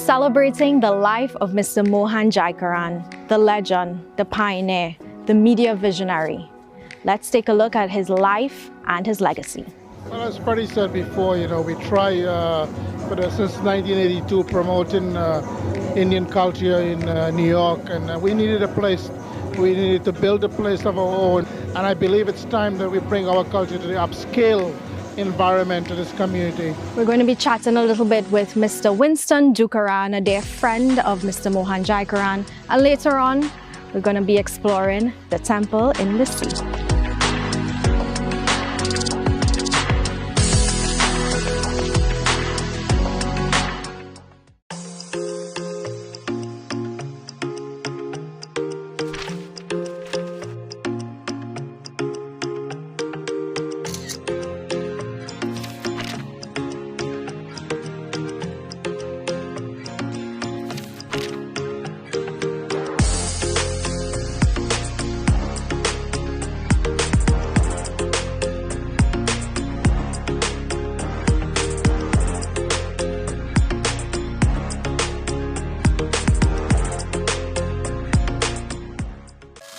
celebrating the life of Mr. Mohan Jaikaran, the legend, the pioneer, the media visionary. Let's take a look at his life and his legacy. Well, as Freddie said before, we try since 1982 promoting Indian culture in New York, and we needed a place. We needed to build a place of our own, and I believe it's time that we bring our culture to the upscale environment to this community. We're going to be chatting a little bit with Mr. Winston Dukaran, a dear friend of Mr. Mohan Jaikaran, and later on, we're going to be exploring the temple in Lissi.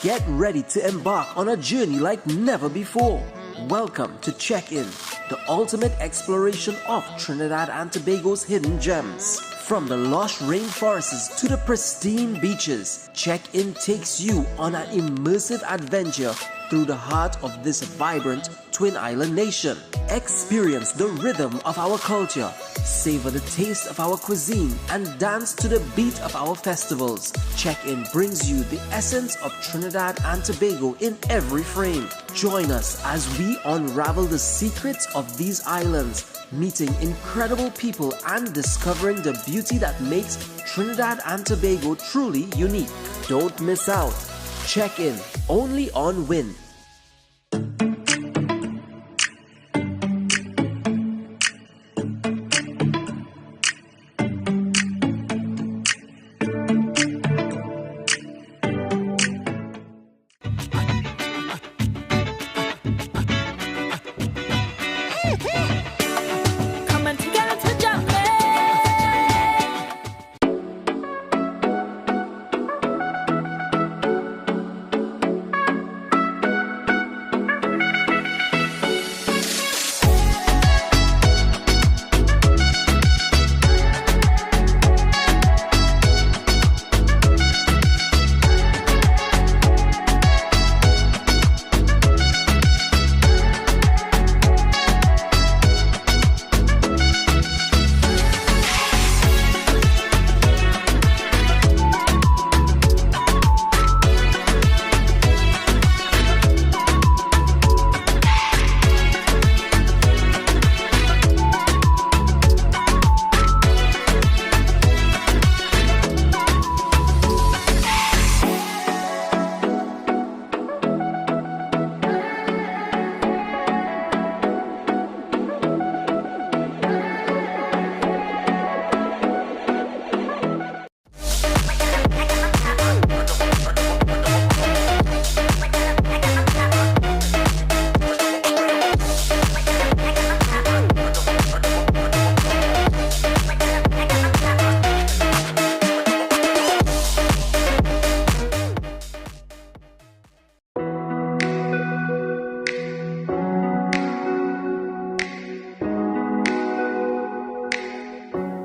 Get ready to embark on a journey like never before. Welcome to Check-In, the ultimate exploration of Trinidad and Tobago's hidden gems. From the lush rainforests to the pristine beaches, Check-In takes you on an immersive adventure through the heart of this vibrant Twin Island nation. Experience the rhythm of our culture, savor the taste of our cuisine, and dance to the beat of our festivals. Check-In brings you the essence of Trinidad and Tobago in every frame. Join us as we unravel the secrets of these islands, meeting incredible people and discovering the beauty that makes Trinidad and Tobago truly unique. Don't miss out. Check-In, only on WIN.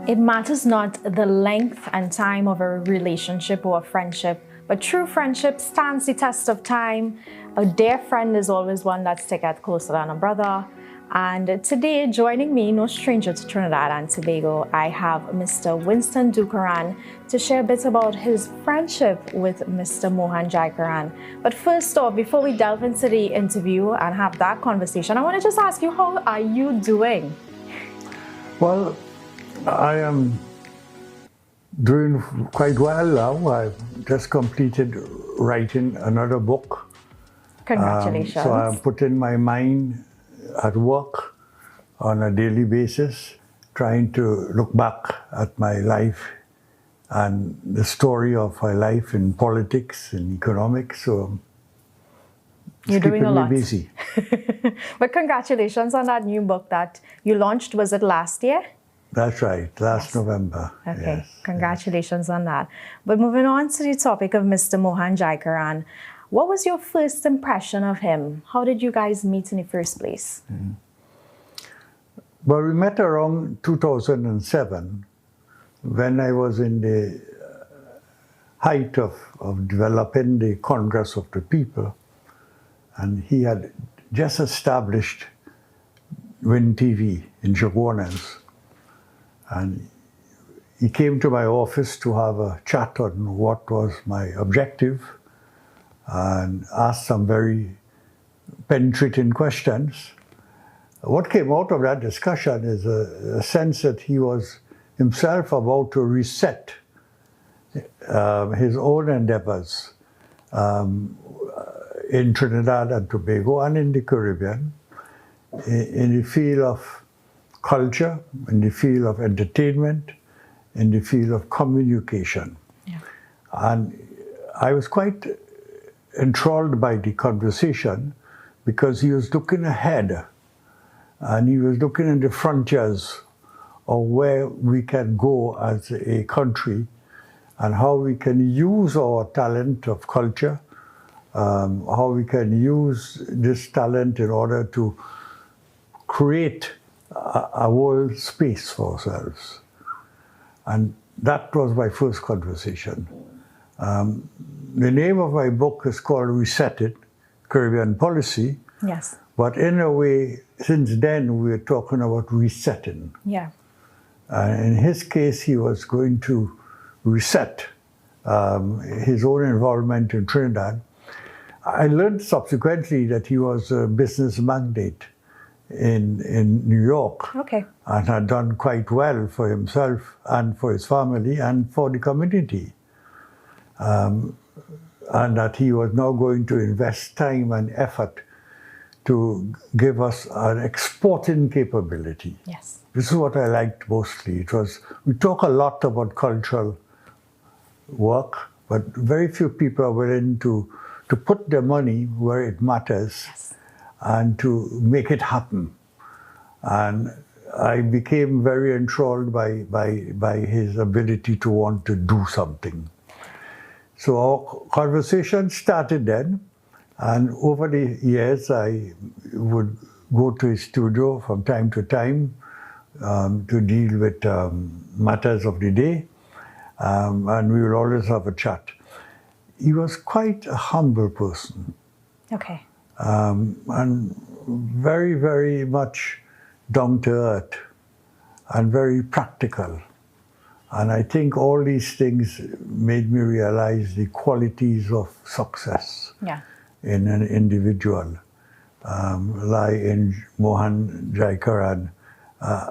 It matters not the length and time of a relationship or a friendship, but true friendship stands the test of time. A dear friend is always one that's taken closer than a brother. And today, joining me, no stranger to Trinidad and Tobago, I have Mr. Winston Dukaran to share a bit about his friendship with Mr. Mohan Jaikaran. But first off, before we delve into the interview and have that conversation, I want to just ask you, how are you doing? Well, I am doing quite well now. I've just completed writing another book. Congratulations. So I'm putting my mind at work on a daily basis, trying to look back at my life and the story of my life in politics and economics. So you're doing a lot. Busy. But congratulations on that new book that you launched. Was it last year? That's right, last November. Okay, yes. Congratulations on that. But moving on to the topic of Mr. Mohan Jaikaran, what was your first impression of him? How did you guys meet in the first place? Well, we met around 2007 when I was in the height of developing the Congress of the People, and he had just established WINTV in Chaguanas, and he came to my office to have a chat on what was my objective and asked some very penetrating questions. What came out of that discussion is a sense that he was himself about to reset his own endeavors in Trinidad and Tobago and in the Caribbean, in the field of culture, in the field of entertainment, in the field of communication. Yeah. And I was quite enthralled by the conversation because he was looking ahead and he was looking at the frontiers of where we can go as a country and how we can use our talent of culture, how we can use this talent in order to create a world space for ourselves. And that was my first conversation. The name of my book is called Reset It, Caribbean Policy. Yes. But in a way, since then, we're talking about resetting. Yeah. In his case, he was going to reset his own involvement in Trinidad. I learned subsequently that he was a business magnate in New York. Okay. And had done quite well for himself and for his family and for the community. And that he was now going to invest time and effort to give us an exporting capability. Yes. This is what I liked mostly. We talk a lot about cultural work, but very few people are willing to put their money where it matters. Yes. And to make it happen. And I became very enthralled by his ability to want to do something. So our conversation started then, and over the years I would go to his studio from time to time to deal with matters of the day, and we would always have a chat. He was quite a humble person. Okay. And very, very much down to earth and very practical. And I think all these things made me realize the qualities of success in an individual lie in Mohan Jaikaran's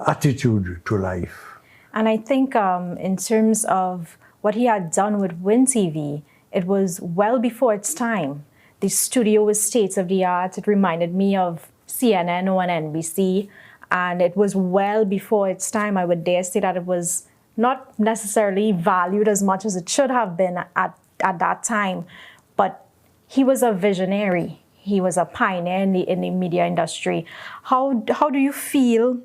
attitude to life. And I think in terms of what he had done with WINTV, it was well before its time. The studio was state-of-the-art. It reminded me of CNN or an NBC, and it was well before its time. I would dare say that it was not necessarily valued as much as it should have been at that time, but he was a visionary. He was a pioneer in the media industry. How do you feel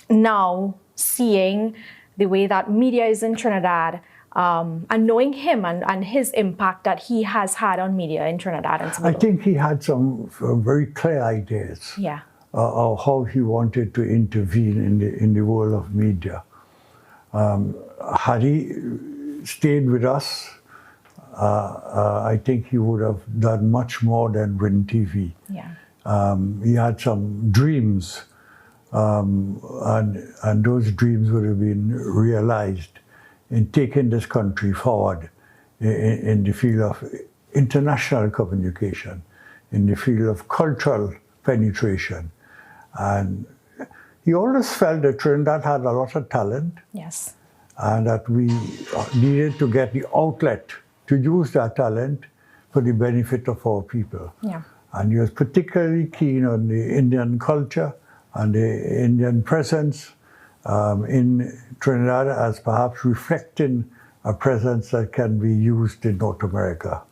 now seeing the way that media is in Trinidad, and knowing him and his impact that he has had on media in Trinidad and Tobago? I think he had some very clear ideas of how he wanted to intervene in the world of media. Had he stayed with us, I think he would have done much more than WINTV. He had some dreams, and those dreams would have been realized in taking this country forward in the field of international communication, in the field of cultural penetration. And he always felt that Trinidad had a lot of talent. Yes. And that we needed to get the outlet to use that talent for the benefit of our people. And he was particularly keen on the Indian culture and the Indian presence in Trinidad as perhaps reflecting a presence that can be used in North America.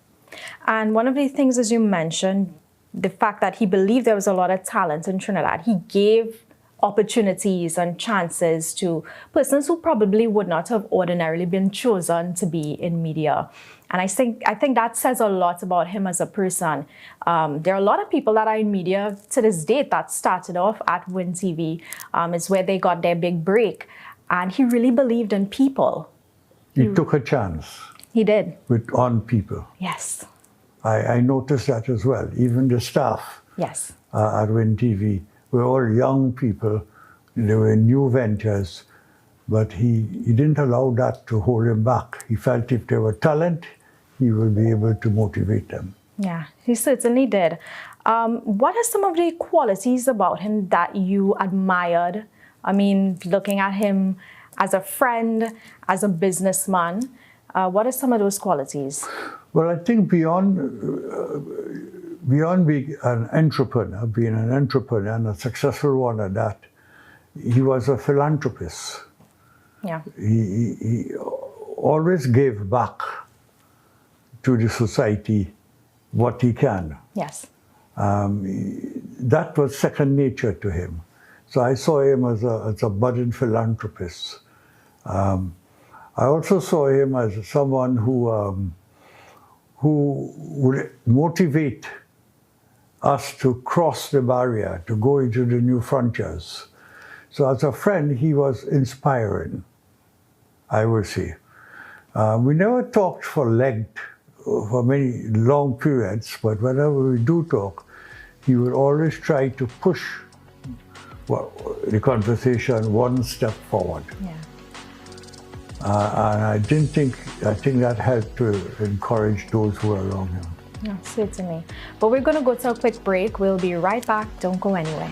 And one of the things, as you mentioned, the fact that he believed there was a lot of talent in Trinidad, he gave opportunities and chances to persons who probably would not have ordinarily been chosen to be in media. And I think that says a lot about him as a person. There are a lot of people that are in media to this date that started off at WINTV. It's where they got their big break. And he really believed in people. He took a chance. He did. On people. Yes. I noticed that as well. Even the staff Yes. At WINTV were all young people. They were new ventures. But he didn't allow that to hold him back. He felt if there were talent, he would be able to motivate them. Yeah, he certainly did. What are some of the qualities about him that you admired? I mean, looking at him as a friend, as a businessman, what are some of those qualities? Well, I think beyond being an entrepreneur and a successful one at that, he was a philanthropist. Yeah. He always gave back to the society what he can. Yes. That was second nature to him. So I saw him as a budding philanthropist. I also saw him as someone who would motivate us to cross the barrier, to go into the new frontiers. So as a friend, he was inspiring, I would say. We never talked for many long periods, but whenever we do talk, he would always try to push the conversation one step forward. Yeah. And I think that helped to encourage those who were around him. Yeah, certainly. But we're going to go to a quick break. We'll be right back. Don't go anywhere.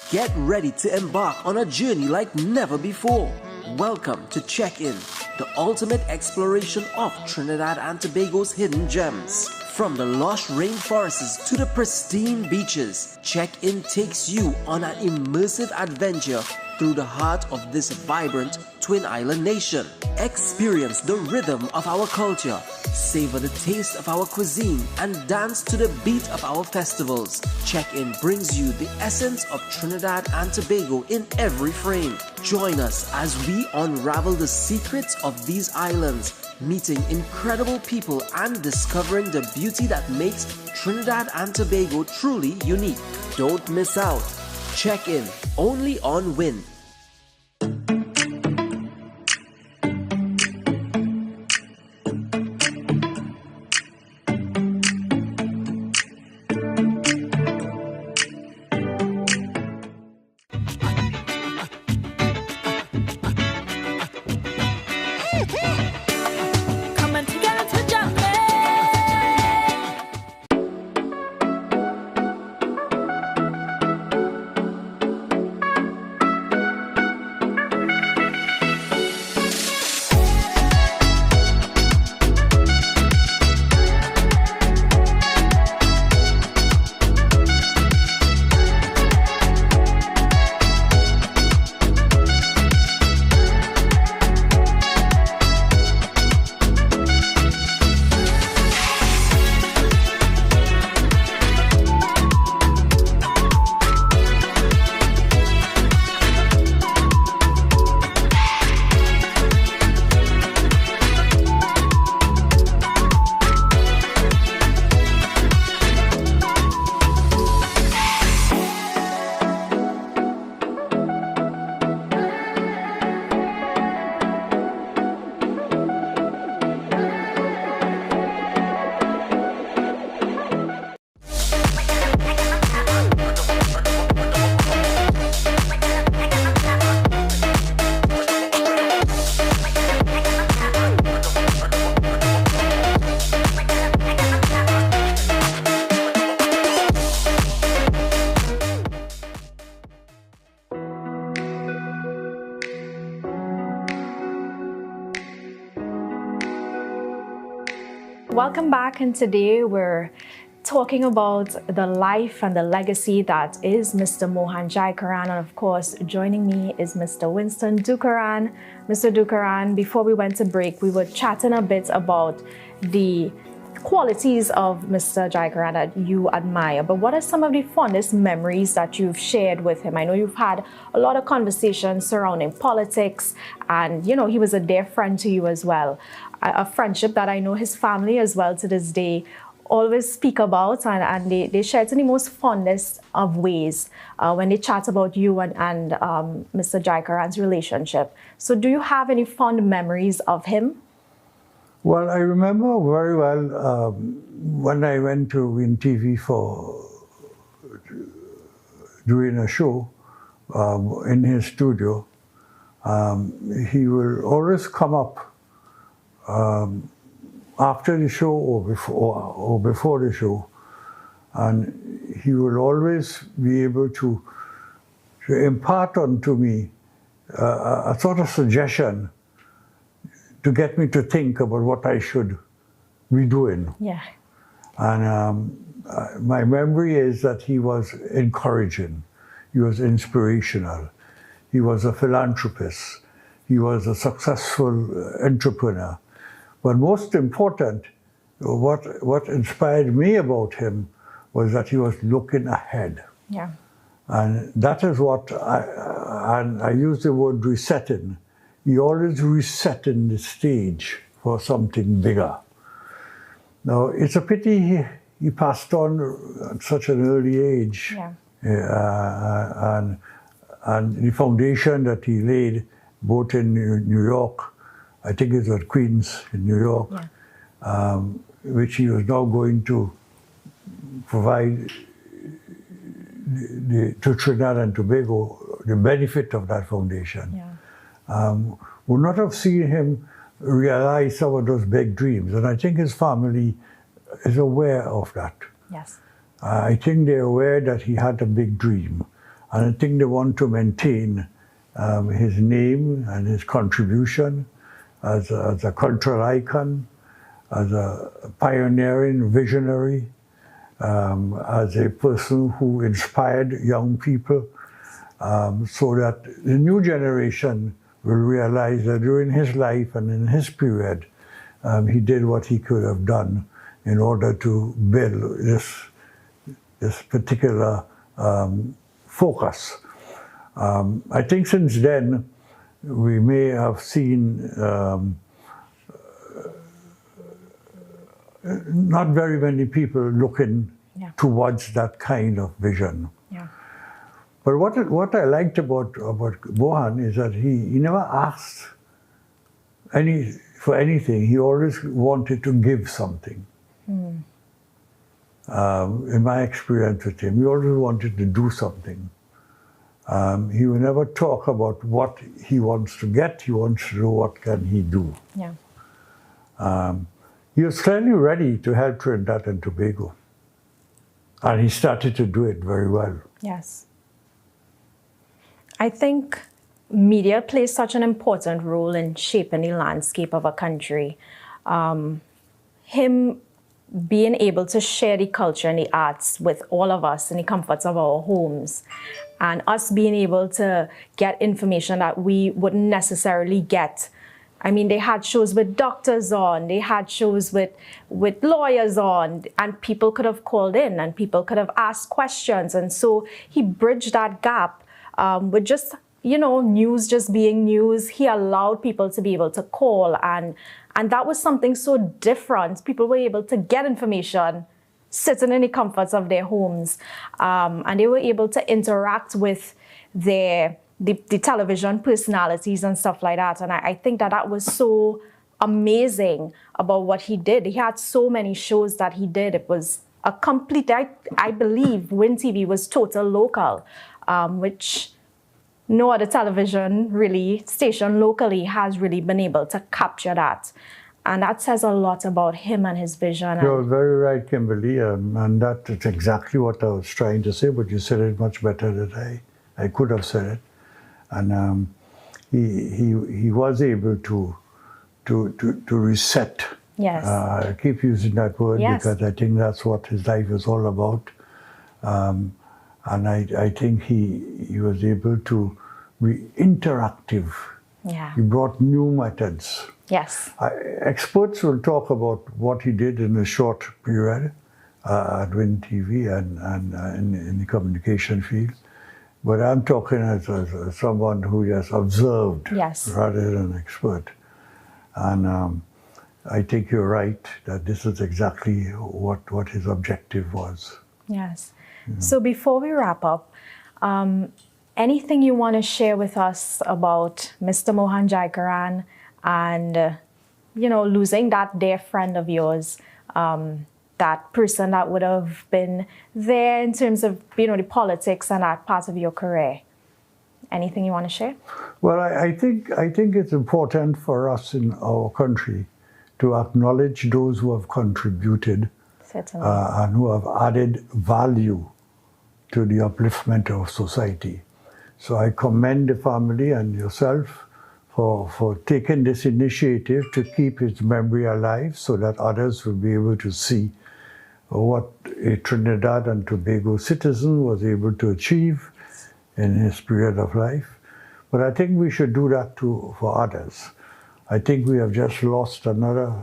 Get ready to embark on a journey like never before. Welcome to Check In, the ultimate exploration of Trinidad and Tobago's hidden gems. From the lush rainforests to the pristine beaches, Check In takes you on an immersive adventure through the heart of this vibrant Twin Island nation. Experience the rhythm of our culture, savor the taste of our cuisine, and dance to the beat of our festivals. Check-In brings you the essence of Trinidad and Tobago in every frame. Join us as we unravel the secrets of these islands, meeting incredible people and discovering the beauty that makes Trinidad and Tobago truly unique. Don't miss out. Check-In, only on WIN. Welcome back, and today we're talking about the life and the legacy that is Mr. Mohan Jaikaran, and of course joining me is Mr. Winston Dukaran. Mr. Dukaran, before we went to break, we were chatting a bit about the qualities of Mr. Jaikaran that you admire, but what are some of the fondest memories that you've shared with him? I know you've had a lot of conversations surrounding politics, and you know, he was a dear friend to you as well. A friendship that I know his family as well to this day always speak about, and they share it in the most fondest of ways when they chat about you and Mr. Jaikaran's relationship. So do you have any fond memories of him? Well, I remember very well when I went to WINTV for doing a show in his studio. He will always come up after the show or before the show, and he will always be able to impart onto me a sort of suggestion to get me to think about what I should be doing. Yeah. And my memory is that he was encouraging, he was inspirational, he was a philanthropist, he was a successful entrepreneur. But most important, what inspired me about him was that he was looking ahead. Yeah. And that is what I use the word resetting. He always resetting the stage for something bigger. Now, it's a pity he passed on at such an early age. Yeah. And the foundation that he laid, both in New York, I think it was Queens in New York, yeah. Which he was now going to provide to Trinidad and Tobago the benefit of that foundation. Yeah. Would not have seen him realize some of those big dreams. And I think his family is aware of that. Yes. I think they're aware that he had a big dream. And I think they want to maintain his name and his contribution as a cultural icon, as a pioneering visionary, as a person who inspired young people, so that the new generation will realize that during his life and in his period, he did what he could have done in order to build this particular focus. I think since then, we may have seen not very many people looking towards that kind of vision. Yeah. But what I liked about Mohan is that he never asked for anything. He always wanted to give something. Mm. In my experience with him, he always wanted to do something. He will never talk about what he wants to get. He wants to know what can he do. Yeah. He was clearly ready to help Trinidad and Tobago. And he started to do it very well. Yes. I think media plays such an important role in shaping the landscape of a country. Him being able to share the culture and the arts with all of us in the comforts of our homes, and us being able to get information that we wouldn't necessarily get. I mean, they had shows with doctors on, they had shows with lawyers on, and people could have called in and people could have asked questions. And so he bridged that gap with just, you know, news just being news. He allowed people to be able to call, and that was something so different. People were able to get information sitting in the comforts of their homes, and they were able to interact with the television personalities and stuff like that. And I think that was so amazing about what he did. He had so many shows that he did. It was a complete, I believe WINTV was total local, which no other television station locally has really been able to capture that. And that says a lot about him and his vision. You're very right, Kimberly, and that is exactly what I was trying to say, but you said it much better than I could have said it. And he was able to reset Yes. I keep using that word Yes. because I think that's what his life is all about. And I think he was able to be interactive. Yeah. He brought new methods. Yes. Experts will talk about what he did in a short period at WINTV and in the communication field. But I'm talking as someone who just observed Yes. rather than an expert. And I think you're right that this is exactly what his objective was. Yes. So before we wrap up, anything you want to share with us about Mr. Mohan Jaikaran and, losing that dear friend of yours, that person that would have been there in terms of, the politics and that part of your career? Anything you want to share? Well, I think it's important for us in our country to acknowledge those who have contributed and who have added value to the upliftment of society. So I commend the family and yourself for taking this initiative to keep his memory alive so that others will be able to see what a Trinidad and Tobago citizen was able to achieve in his period of life. But I think we should do that too for others. I think we have just lost another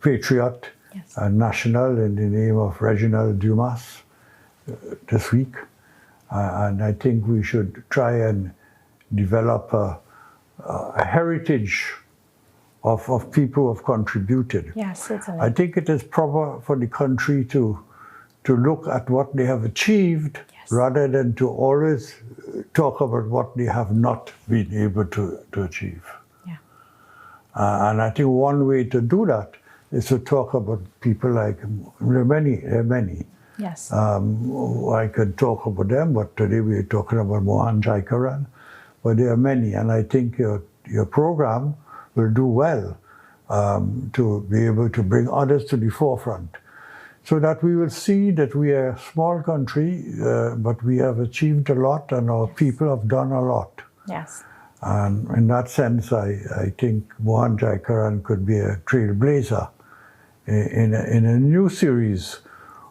patriot and national in the name of Reginald Dumas this week. And I think we should try and develop a heritage of people who have contributed. Yes, certainly. I think it is proper for the country to look at what they have achieved rather than to always talk about what they have not been able to achieve. Yeah. And I think one way to do that is to talk about people like, there are many. Yes. I could talk about them, but today we're talking about Mohan Jaikaran. But there are many, and I think your program will do well to be able to bring others to the forefront, so that we will see that we are a small country, but we have achieved a lot, and our people have done a lot. Yes. And in that sense, I think Mohan Jaikaran could be a trailblazer in a new series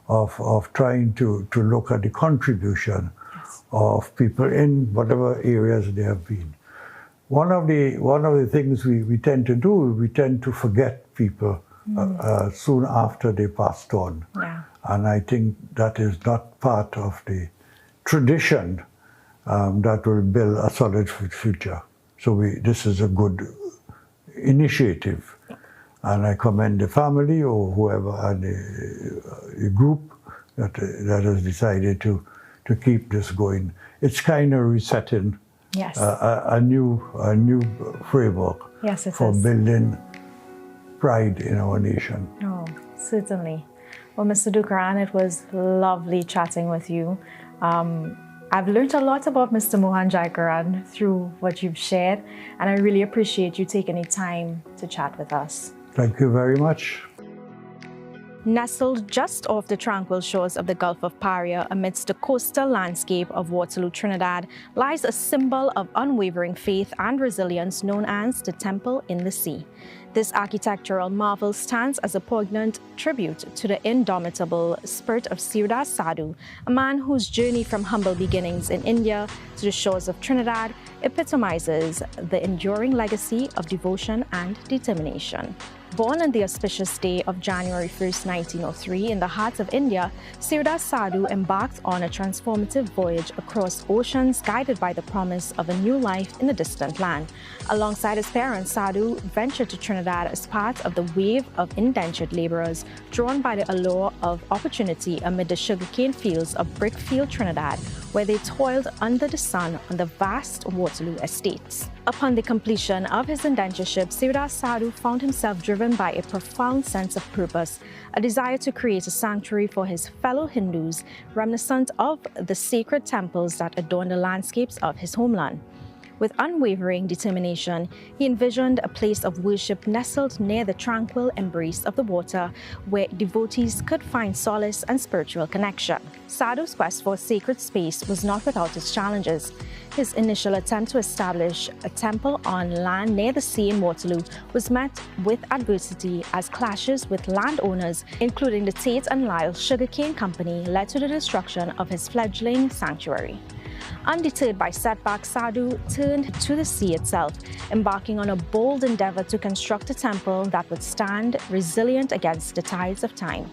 of trying to look at the contribution of people in whatever areas they have been. One of the things we tend to do, we tend to forget people soon after they passed on. Yeah. And I think that is not part of the tradition that will build a solid future. So this is a good initiative. And I commend the family or whoever and the group that has decided to keep this going. It's kind of resetting a new framework for building pride in our nation. Oh, certainly. Well, Mr. Dukaran, it was lovely chatting with you. I've learned a lot about Mr. Mohan Jaikaran through what you've shared, and I really appreciate you taking the time to chat with us. Thank you very much. Nestled just off the tranquil shores of the Gulf of Paria, amidst the coastal landscape of Waterloo, Trinidad, lies a symbol of unwavering faith and resilience known as the Temple in the Sea. This architectural marvel stands as a poignant tribute to the indomitable spirit of Sirdar Sadhu, a man whose journey from humble beginnings in India to the shores of Trinidad epitomizes the enduring legacy of devotion and determination. Born on the auspicious day of January 1st, 1903, in the heart of India, Sirdar Sadhu embarked on a transformative voyage across oceans guided by the promise of a new life in a distant land. Alongside his parents, Sadhu ventured to Trinidad as part of the wave of indentured laborers drawn by the allure of opportunity amid the sugarcane fields of Brickfield, Trinidad, where they toiled under the sun on the vast Waterloo estates. Upon the completion of his indentureship, Sirdar Sadhu found himself driven by a profound sense of purpose, a desire to create a sanctuary for his fellow Hindus, reminiscent of the sacred temples that adorn the landscapes of his homeland. With unwavering determination, he envisioned a place of worship nestled near the tranquil embrace of the water, where devotees could find solace and spiritual connection. Sadhu's quest for a sacred space was not without its challenges. His initial attempt to establish a temple on land near the sea in Waterloo was met with adversity, as clashes with landowners, including the Tate and Lyle Sugarcane Company, led to the destruction of his fledgling sanctuary. Undeterred by setbacks, Sadhu turned to the sea itself, embarking on a bold endeavor to construct a temple that would stand resilient against the tides of time.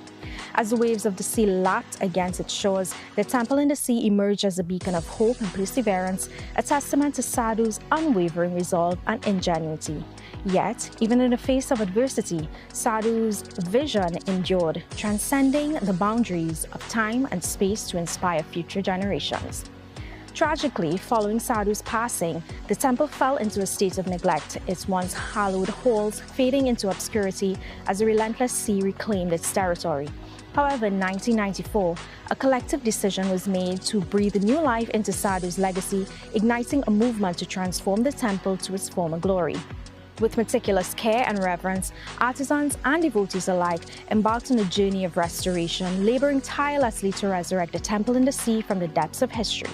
As the waves of the sea lapped against its shores, the temple in the sea emerged as a beacon of hope and perseverance, a testament to Sadhu's unwavering resolve and ingenuity. Yet, even in the face of adversity, Sadhu's vision endured, transcending the boundaries of time and space to inspire future generations. Tragically, following Sadhu's passing, the temple fell into a state of neglect, its once hallowed halls fading into obscurity as the relentless sea reclaimed its territory. However, in 1994, a collective decision was made to breathe new life into Sadhu's legacy, igniting a movement to transform the temple to its former glory. With meticulous care and reverence, artisans and devotees alike embarked on a journey of restoration, laboring tirelessly to resurrect the temple in the sea from the depths of history.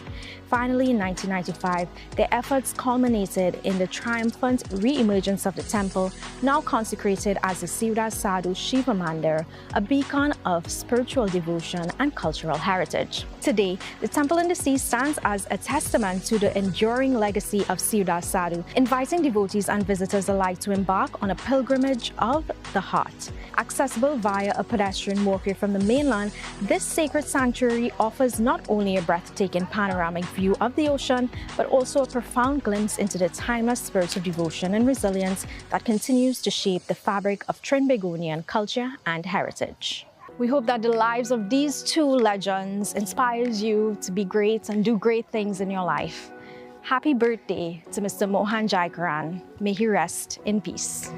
Finally, in 1995, their efforts culminated in the triumphant re-emergence of the temple, now consecrated as the Sivdas Sadhu Shiva Mandir, a beacon of spiritual devotion and cultural heritage. Today, the temple in the sea stands as a testament to the enduring legacy of Sivdas Sadhu, inviting devotees and visitors alike to embark on a pilgrimage of the heart. Accessible via a pedestrian walkway from the mainland, this sacred sanctuary offers not only a breathtaking panoramic view of the ocean, but also a profound glimpse into the timeless spirit of devotion and resilience that continues to shape the fabric of Trinbagonian culture and heritage. We hope that the lives of these two legends inspires you to be great and do great things in your life. Happy birthday to Mr. Mohan Jaikaran. May he rest in peace.